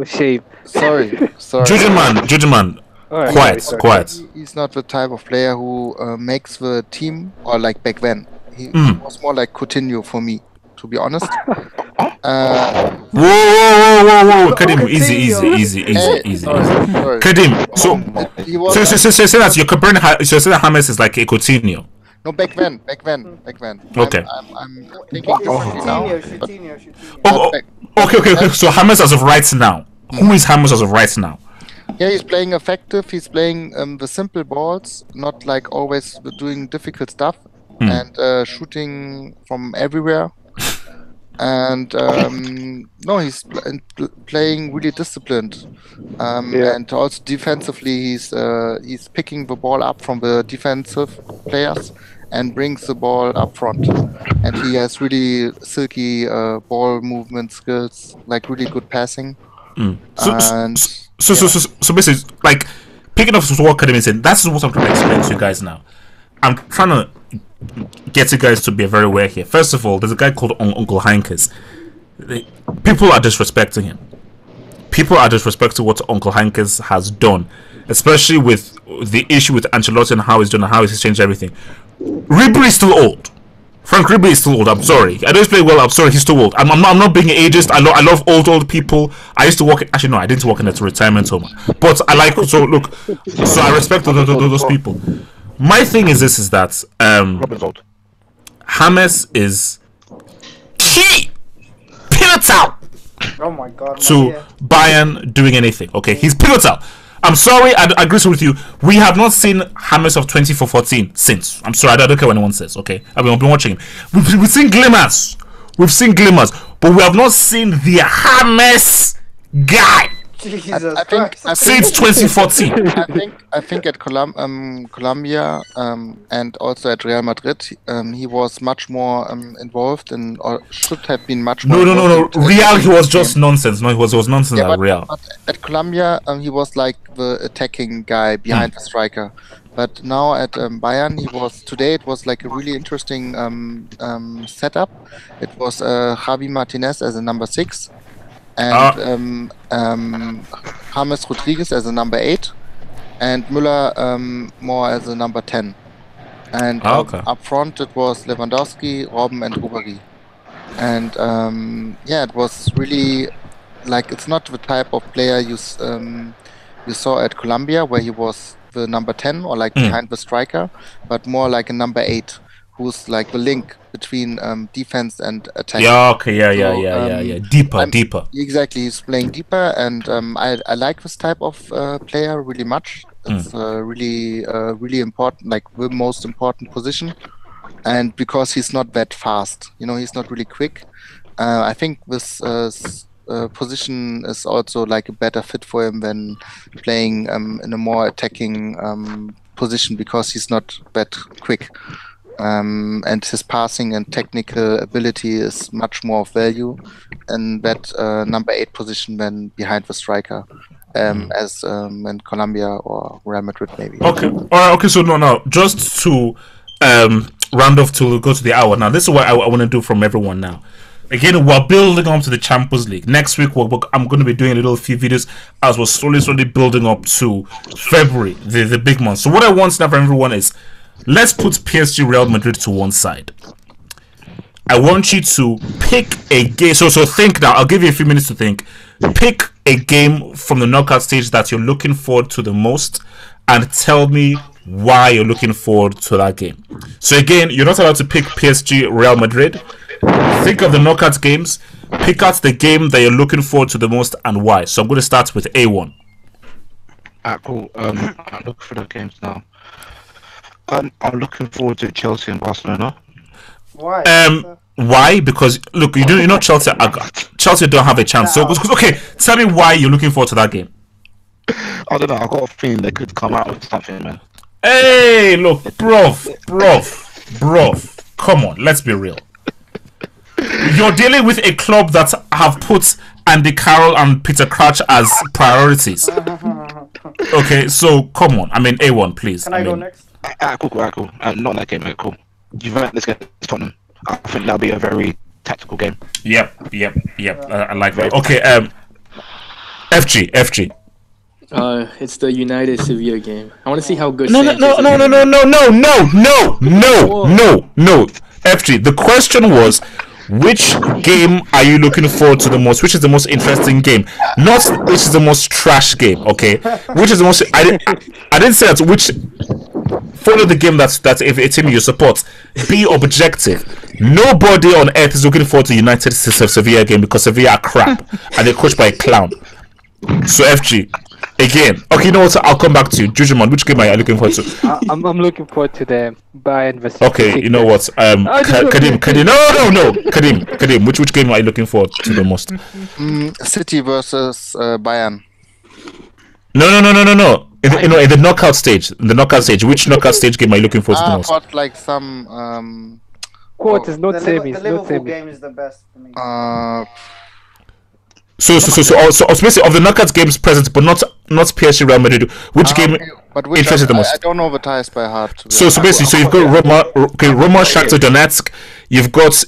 shame. Sorry. Jujuman. Quiet. He's not the type of player who makes the team, or like back then. He was more like Coutinho for me, to be honest. Whoa! Kadim, easy. Kadim, so say that you're comparing. So say that James is like a Coutinho. No, back then. Okay. I'm thinking differently now. Okay. So James as of right now, who is James as of right now? Yeah, he's playing effective. He's playing the simple balls, not like always doing difficult stuff, and shooting from everywhere. And no, he's playing really disciplined, and also defensively, he's picking the ball up from the defensive players and brings the ball up front. And he has really silky ball movement skills, like really good passing. So basically, like picking up what Kadim is saying, that's what I'm trying to explain to you guys now. I'm trying to get you guys to be very aware here. First of all, there's a guy called Uncle Heinkes. People are disrespecting him. People are disrespecting what Uncle Heinkes has done, especially with the issue with Ancelotti and how he's done and how he's changed everything. Ribery is still old. Frank Ribery is still old. I'm sorry. I don't play well. I'm sorry. He's still old. I'm not being ageist. I love old people. I used to work. Actually, no, I didn't work in a retirement home. But I like. So look. So I respect those people. My thing is this: is that James is key, pivotal. Oh my God! To Bayern doing anything. Okay, he's pivotal. I'm sorry, I agree with you. We have not seen James of 2014 since. I'm sorry, I don't care what anyone says. Okay, I've been watching him. We've seen glimmers. But we have not seen the James guy. I think since 2014. I think at Colombia and also at Real Madrid, he was much more involved and or should have been much more. No. Real, he was just nonsense. No, he was nonsense at Real. But at Colombia, he was like the attacking guy behind the striker. But now at Bayern, it was like a really interesting setup. It was Javi Martinez as a number 6. And James Rodriguez as a number 8, and Müller more as a number 10. And up front it was Lewandowski, Robben, and Ribery. And it was really like it's not the type of player you saw at Colombia where he was the number 10 or like behind the striker, but more like a number 8 who's like the link between defense and attack. Yeah, okay, yeah. Deeper. Exactly, he's playing deeper, and I like this type of player really much. It's really important, like the most important position, and because he's not that fast, he's not really quick. I think this position is also like a better fit for him than playing in a more attacking position, because he's not that quick. And his passing and technical ability is much more of value in that number 8 position than behind the striker, as in Colombia or Real Madrid maybe. Okay, all right. Okay, so no, just to round off to go to the hour. Now, this is what I want to do from everyone now. Again, we're building up to the Champions League. Next week, I'm going to be doing a few videos as we're slowly building up to February, the big month. So what I want now from everyone is, let's put PSG Real Madrid to one side. I want you to pick a game. So think now. I'll give you a few minutes to think. Pick a game from the knockout stage that you're looking forward to the most, and tell me why you're looking forward to that game. So again, you're not allowed to pick PSG Real Madrid. Think of the knockout games. Pick out the game that you're looking forward to the most and why. So I'm going to start with A1. Cool. I look for the games now. I'm looking forward to Chelsea and Barcelona. Why? Why? Because look, you know Chelsea. Chelsea don't have a chance. So okay, tell me why you're looking forward to that game. I don't know. I got a feeling they could come out with something, man. Hey, look, bro. Come on, let's be real. You're dealing with a club that have put Andy Carroll and Peter Crouch as priorities. Okay, so come on. I mean, A1, please. Can I go next? Cool. Not that game, mate. Cool. Juventus against Tottenham. I think that'll be a very tactical game. Yep. I like that. Okay, FG. It's the United Sevilla game. I want to see how good. No. FG. The question was, which game are you looking forward to the most? Which is the most interesting game? Not which is the most trash game. Okay, which is the most? I didn't say that. Which follow the game that's if a team you support. Be objective. Nobody on earth is looking forward to United Sevilla game because Sevilla are crap and they're coached by a clown. So FG. Again, okay, you know what? I'll come back to you. Jujimon, which game are you looking forward to? I'm looking forward to the Bayern versus. Okay, you know what? Kadim, no. Kadim, which game are you looking forward to the most? City versus Bayern. No. In the knockout stage. Which knockout stage game are you looking forward to the most? Got like some quarters, not semis. The Liverpool game is the best for me. So basically of the knockout games present, but not PSG Real Madrid. Which game interested the most? I don't know the ties by heart. So basically, you've got Roma, Shakhtar Donetsk. You've got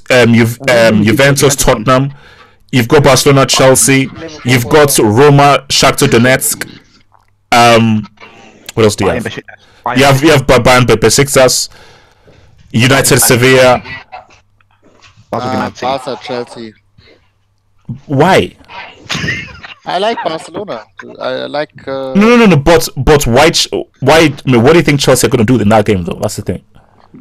Juventus, Tottenham. You've got Barcelona, Chelsea. You've got Roma, Shakhtar Donetsk. What else do you have? You have Bayern, Besiktas, United, Sevilla. Barca, Chelsea. Why? I like Barcelona. I like. No. But why? I mean, what do you think Chelsea are going to do in that game, though? That's the thing.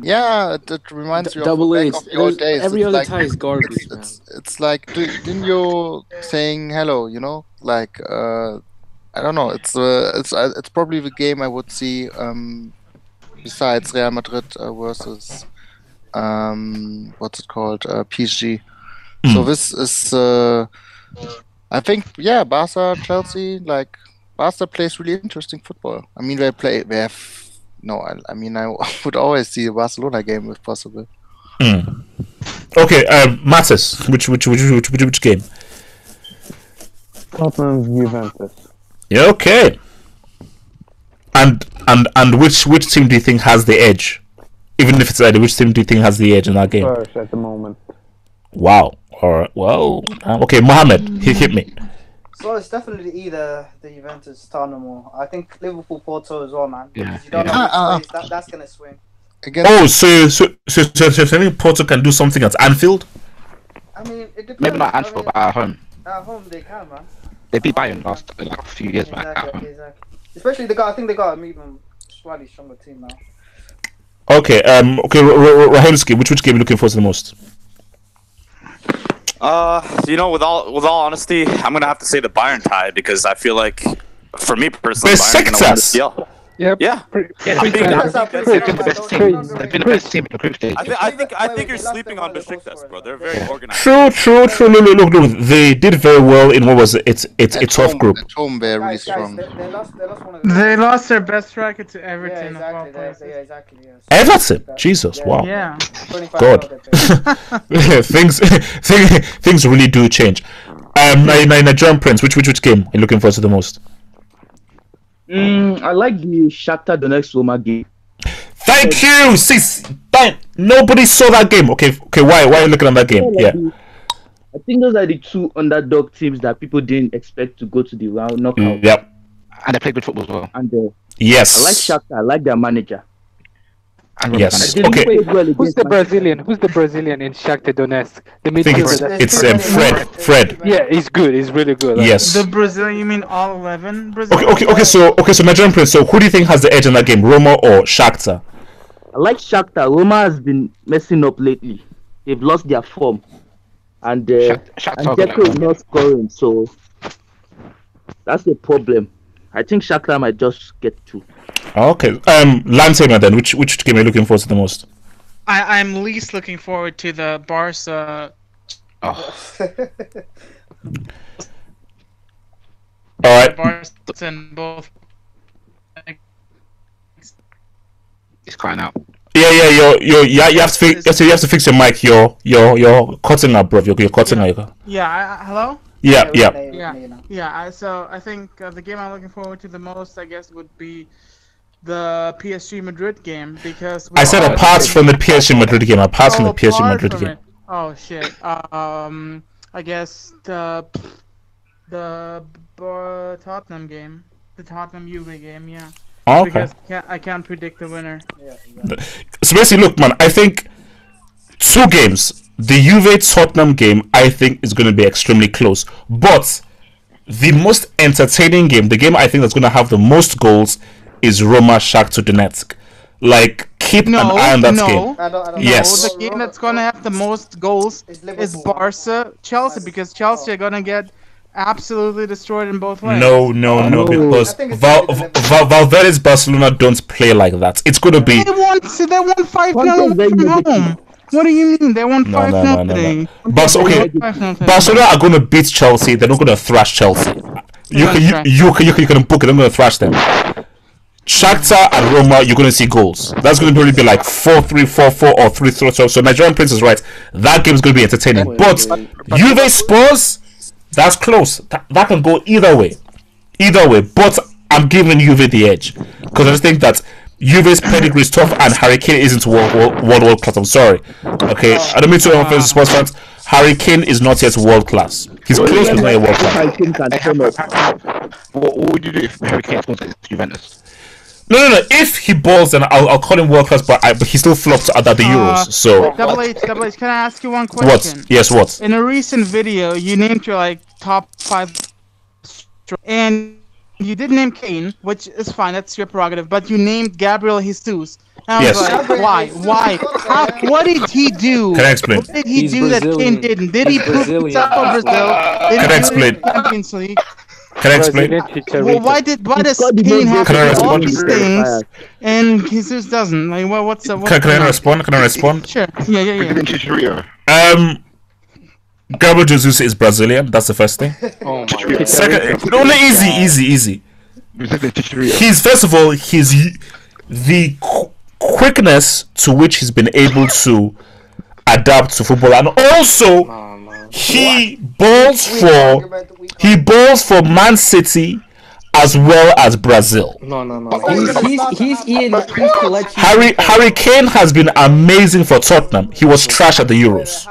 Yeah, it reminds me double of the old days. Every other tie is garbage. It's like, didn't you saying hello? Like I don't know. It's probably the game I would see besides Real Madrid versus what's it called, PSG. So this is, I think, Barca, Chelsea, like, Barca plays really interesting football. I mean, I would always see a Barcelona game if possible. Okay, Mattis, which game? Tottenham Juventus. Yeah, okay. And which team do you think has the edge? Even if it's early, which team do you think has the edge in that game? Spurs at the moment. Wow. Alright, well, okay, Mohammed, hit me. So it's definitely either the Juventus, Tottenham, or I think Liverpool, Porto as well, man. Yeah. Because you don't know which place that's gonna swing. Oh, so think Porto can do something at Anfield? I mean, it depends. Maybe not Anfield, but at home. At home they can, man. They beat Bayern last a few years back. Exactly. Especially I think they got an even slightly stronger team now. Okay. Okay. Rahimski, which game are you looking forward to the most? With all honesty, I'm gonna have to say the Bayern tie because I feel like, for me personally, Bayern's gonna win the CL. Yep. Yeah. They've been the best team in the group stage. I think you're sleeping on Besiktas, bro. They're very organized. True. Look, they did very well in what was it's a tough group. At home, they're really strong. They lost their best striker to Everton. Yeah, exactly. Yes. Everton, Jesus, wow. Yeah. God. things really do change. Nigerian Prince, which game are you looking forward to the most? I like the Shakhtar Donetsk Roma game. Thank you. Nobody saw that game. Okay. Why are you looking at that game? Yeah. I think those are the two underdog teams that people didn't expect to go to the round knockout. Yep. And they play good football as well. And yes. I like Shakhtar. I like their manager. Yes. Okay. Who's the Brazilian? Who's the Brazilian in Shakhtar Donetsk? The midfielder. It's Fred. Yeah, he's good. He's really good. Yes. The Brazilian, you mean all 11 Brazilian? Okay. So Nigerian Prince. So who do you think has the edge in that game, Roma or Shakhtar? I like Shakhtar. Roma has been messing up lately. They've lost their form, and Dzeko is not scoring, so that's the problem. I think Shakhtar might just get two. Okay. Lantana then. Which game are you looking forward to the most? I'm least looking forward to the Barca. All right. Barca and both. He's crying out. Yeah. You have to fix your mic. You're cutting up, bro. You're cutting out. Yeah. Hello. Yeah. So I think the game I'm looking forward to the most, I guess, would be the PSG Madrid game because I said apart from the PSG Madrid game. Apart from the PSG Madrid game. Oh shit. I guess the Tottenham game, the Tottenham Juve game. Yeah. Okay. Because I can't predict the winner. So basically, look, man. I think two games. The Juve-Tottenham game, I think, is going to be extremely close. But the most entertaining game, the game I think that's going to have the most goals, is Roma-Shakhtar Donetsk. Like, keep an eye on that game. Yes. The game that's going to have the most goals is Barca-Chelsea, because Chelsea are going to get absolutely destroyed in both ways. No, because Valverde's Barcelona don't play like that. It's going to be... They won 5-0 from home. What do you mean? They won 5-0 today. Barcelona are going to beat Chelsea. They're not going to thrash Chelsea. You can book it. I'm going to thrash them. Shakhtar and Roma, you're going to see goals. That's going to probably be like 4-3, 4-4, or 3-3. So Nigerian Prince is right. That game is going to be entertaining. But Juve Spurs, that's close. That can go either way. But I'm giving Juve the edge because I just think that Juve's pedigree is tough, and Harry Kane isn't world class. I'm sorry. Okay, I don't mean to offend sports fans. Harry Kane is not yet world class. He's close, but not yet world class. What would you do if Harry Kane goes to Juventus? No. If he balls, then I'll call him world class. But he still flopped at the Euros. So. Double H, can I ask you one question? What? Yes. What? In a recent video, you named your top 5, and you did name Kane, which is fine, that's your prerogative, but you named Gabriel Jesus. And I was like, why? What did he do? Can I explain? What did he do that Kane didn't? Did he prove himself for Brazil? Can I explain? Champions League? Can I explain? Well, why does Kane have all these things and Jesus doesn't? Like, what's Can I respond? Sure. Yeah. Gabriel Jesus is Brazilian. That's the first thing. Oh my. Second, easy. He's the quickness to which he's been able to adapt to football, and also he balls for Man City as well as Brazil. No. He's Ian. Harry Kane has been amazing for Tottenham. He was trash at the Euros.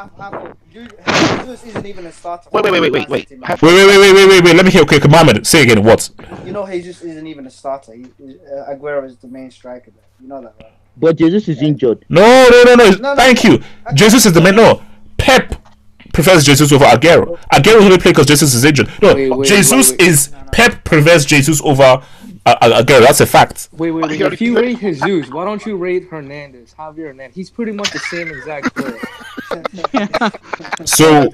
Jesus isn't even a starter. Wait. Let me hear. Okay, Mohammed, say again. What? You know, Jesus isn't even a starter. Aguero is the main striker. You know that, right? But Jesus is injured. No. Thank you. Jesus is the main. No, Pep prefers Jesus over Aguero. Aguero only play because Jesus is injured. No, Jesus is Pep prefers Jesus over Aguero. That's a fact. Wait. If you rate Jesus, why don't you rate Hernandez? Javier Hernandez. He's pretty much the same exact player. So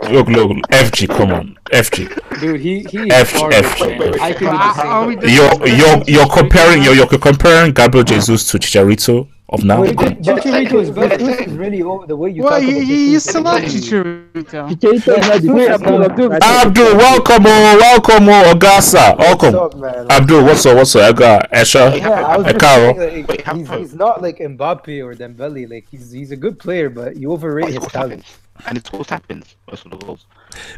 look, FG, come on, FG. Dude, he FG. I could do the same. You're comparing Gabriel Jesus to Chicharito of now. Wait, Chicharito is really over the way you talk about you select Chicharito. Abdul, welcome, Ogasa, welcome. Abdul, what's up? I got Esha, Caro. He's not like Mbappe or Dembele. Like he's a good player, but you overrate his talent. And it's what happens. Most of the goals.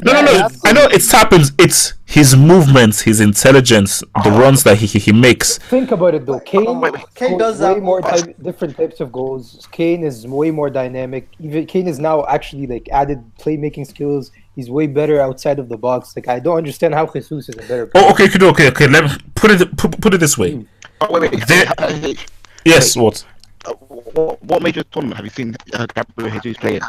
No. I know it happens. It's his movements, his intelligence, the runs that he makes. Think about it though. Kane does way more different types of goals. Kane is way more dynamic. Even Kane is now actually like added playmaking skills. He's way better outside of the box. Like I don't understand how Jesus is a better player. Okay. Let me put it this way. Yes, what? What major tournament have you seen Gabriel Jesus play in?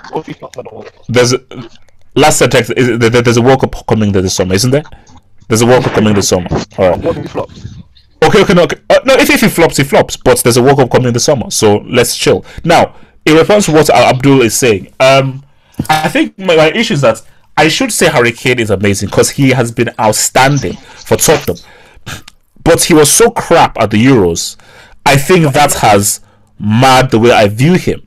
Last text. There's a World Cup coming this summer, isn't there? There's a World Cup coming this summer. All right. What if he flops? Okay. No, if he flops, he flops. But there's a World Cup coming this summer, so let's chill. Now, in response to what Abdul is saying, I think my issue is that I should say Harry Kane is amazing because he has been outstanding for Tottenham, but he was so crap at the Euros. I think that has marred the way I view him.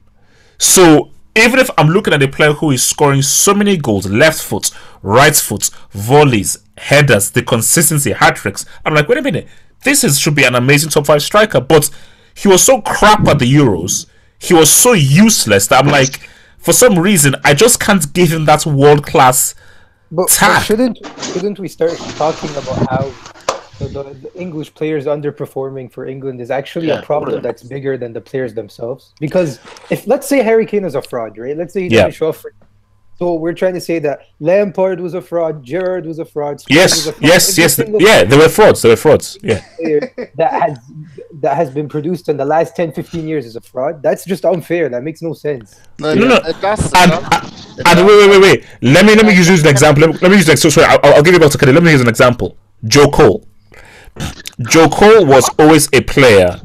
So even if I'm looking at a player who is scoring so many goals, left foot, right foot, volleys, headers, the consistency, hat-tricks, I'm like, wait a minute, should be an amazing top 5 striker. But he was so crap at the Euros, he was so useless that I'm like, for some reason, I just can't give him that world-class tag. Shouldn't we start talking about how the English players underperforming for England is actually a problem that's bigger than the players themselves? Because if, let's say Harry Kane is a fraud, right? Let's say he didn't show up for... So we're trying to say that Lampard was a fraud, Gerrard was a fraud. Yes. Yeah, they were frauds. Yeah. That has been produced in the last 10-15 years is a fraud. That's just unfair. That makes no sense. No. And wait. Let me use an example. Let me use I'll give you about Let me use an example. Joe Cole was always a player.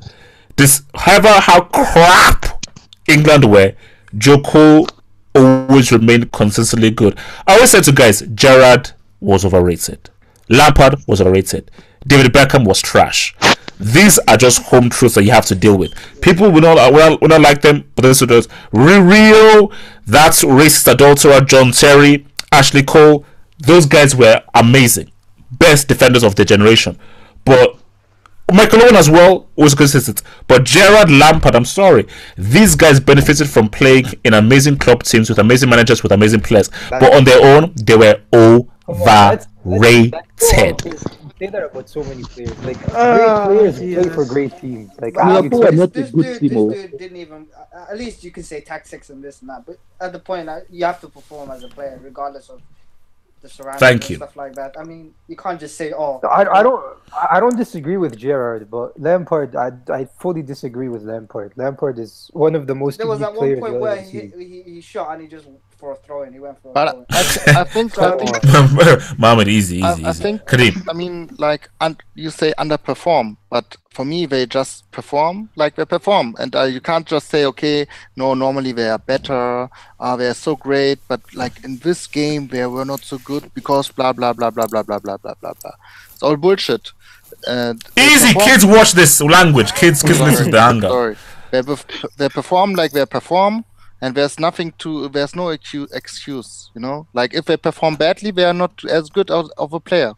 However how crap England were, Joe Cole always remained consistently good. I always said to guys, Gerrard was overrated, Lampard was overrated, David Beckham was trash. These are just home truths that you have to deal with. People will not like them, but this is Rio, that's racist adulterer, John Terry, Ashley Cole. Those guys were amazing, best defenders of their generation. But Michael Owen as well was consistent. But Gerrard, Lampard, I'm sorry, these guys benefited from playing in amazing club teams with amazing managers with amazing players. But on their own, they were overrated. Say that about so many players. Like great players play for great teams. Like this dude didn't even. At least you can say tactics and this and that. But at the point, you have to perform as a player, regardless of the surroundings and stuff like that. I mean, you can't just say, "Oh." I don't disagree with Gerrard, but Lampard, I fully disagree with Lampard. Lampard is one of the most. There was at one point where he shot and he just for a throw in. He went for a throw in. I think Mohammed, easy. I think Kareem. I mean, like, you say underperform, but for me, they just perform like they perform, and you can't just say, okay, no, normally they are better, they are so great, but like in this game they were not so good because blah blah blah blah blah blah blah blah blah blah. It's all bullshit. Easy, kids watch this language. Kids listen to the anger. Sorry, they perform like they perform. And there's no excuse, you know. Like if they perform badly, they are not as good of a player.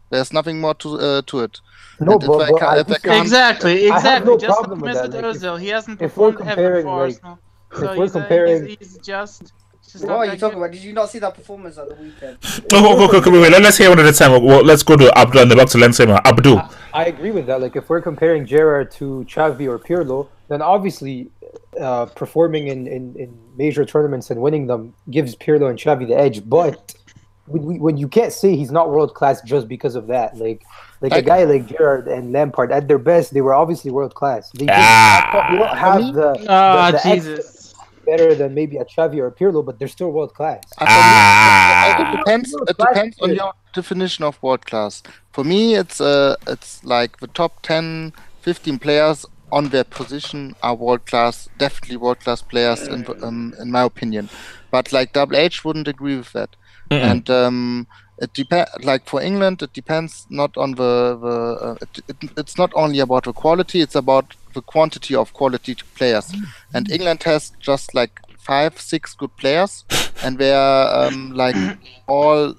There's nothing more to it. No, but exactly. No just problem with that. Ozil, he hasn't performed ever for Arsenal. So he's just. What are you talking about? Did you not see that performance at the weekend? Wait. Let's hear one at a time. Well, let's go to Abdul and the back to Lensema. Abdul. I agree with that. Like if we're comparing Gerrard to Xavi or Pirlo, then obviously performing in major tournaments and winning them gives Pirlo and Xavi the edge. But when you can't say he's not world class just because of that, like a guy like Gerrard and Lampard at their best, they were obviously world class. They don't have the Jesus. better than maybe a Xavi or a Pirlo, but they're still world class. It depends on your definition of world class. For me, it's like the top 10, 15 players on their position are world class, definitely world class players in my opinion. But like Double H wouldn't agree with that. And it depends. Like for England, it depends not on it's not only about the quality; it's about the quantity of quality players. And England has just like 5, 6 good players, and they are like all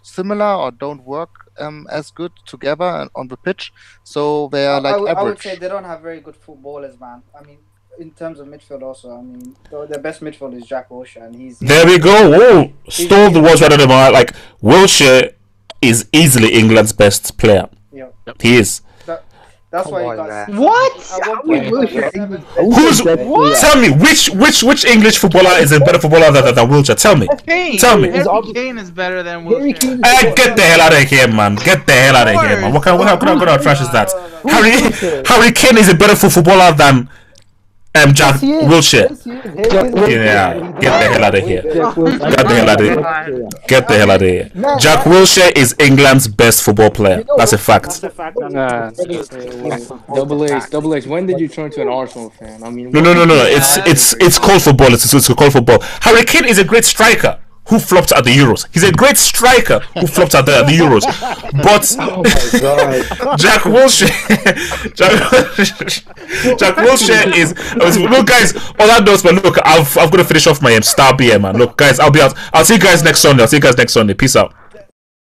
similar or don't work as good together on the pitch. So they are like average. I would say they don't have very good footballers, man. I mean, in terms of midfield also, I mean, the best midfield is Jack Wilshere, and he's there we go. Whoa, stole the words right out of my mouth. Like Wilshere is easily England's best player. Yeah, he is. That's why he got what? Who's what? Tell me which English footballer is a better footballer than Wilshere? Tell me. Tell me. Harry Kane is better than Wilshere. Get the hell out of here, man! Get the hell out of here, man! What kind of trash is that? Harry Kane is a better footballer than Jack Wilshere. Yeah, get the hell out of here. Get the hell out of here. Jack Wilshere is England's best football player. That's a fact. Double H. When did you turn to an Arsenal fan? I mean, no. It's called football. It's called football. Harry Kane is a great striker who flopped at the Euros. He's a great striker who flopped at the Euros. But Jack Wilshere, Jack Wilshere is. Look, guys. On that note, but look, I've got to finish off my star beer, man. Look, guys, I'll be out. I'll see you guys next Sunday. Peace out.